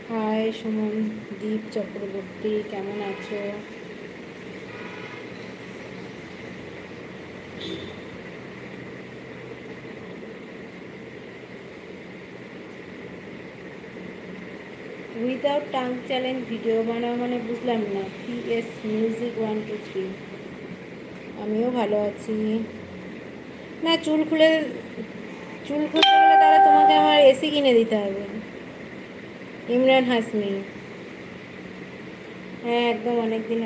High Suman দীপ চক্রবর্তী, কেমন আছো? Without tongue challenge video বানাও মানে বুঝলাম না। PS music 1 2 3। আমিও ভালো আছি। না, চুল খুলতে গেলে তাহলে তোমাকে আমার এসি কিনে দিতে হবে। ইমরান হাসমি। হ্যাঁ, একদম অনেক দিন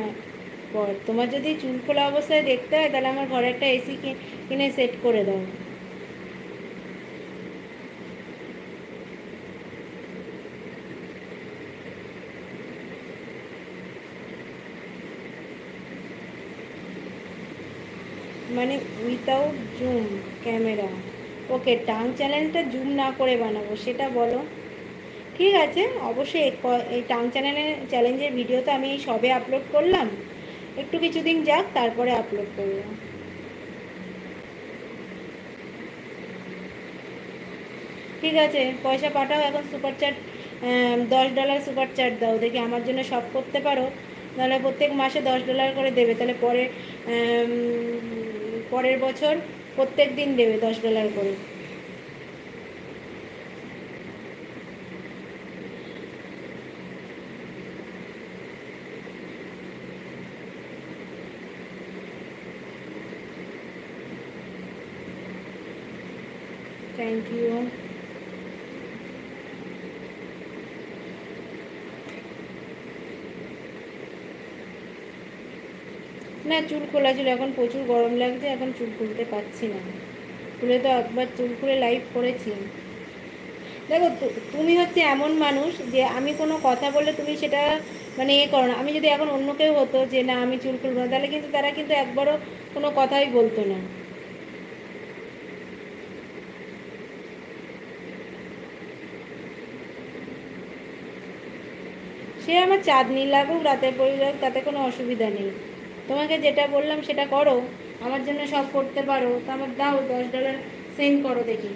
পর। তোমার যদি চুল খোলা অবস্থায় দেখতে হয় তাহলে আমার ঘরে একটা এসি কিনে সেট করে দাও। মানে উইথাউট জুম ক্যামেরা। ওকে, টাং চ্যানেলটা জুম না করে বানাবো সেটা বলো। ঠিক আছে, অবশ্যই এই টাং চ্যালেঞ্জের ভিডিও তো আমি সবে আপলোড করলাম, একটু কিছুদিন যাক তারপরে আপলোড করবো। ঠিক আছে, পয়সা পাঠাও এখন। সুপার চ্যাট $10 সুপার চ্যাট দাও, দেখি আমার জন্য সব করতে পারো। নাহলে প্রত্যেক মাসে $10 করে দেবে, তাহলে পরের বছর প্রত্যেক দিন দেবে $10 করে। Thank you. না, চুল খোলা ছিল, এখন প্রচুর গরম লাগছে, এখন চুল খুলতে পারছি না। খুলে তো একবার চুল খুলে লাইভ করেছি। দেখো, তুমি হচ্ছে এমন মানুষ যে আমি কোনো কথা বললে তুমি সেটা মানে করো না। আমি যদি এখন অন্য কেউ হতো যে না আমি চুল খুলবো না, তাহলে কিন্তু তারা কিন্তু একবারও কোনো কথাই বলতো না। সে আমার চাঁদনি লাগুক রাতের পরিবার, তাতে কোনো অসুবিধা নেই। তোমাকে যেটা বললাম সেটা করো, আমার জন্য সব করতে পারো, তো আমার দাও $10 সেন্ড করো দেখি।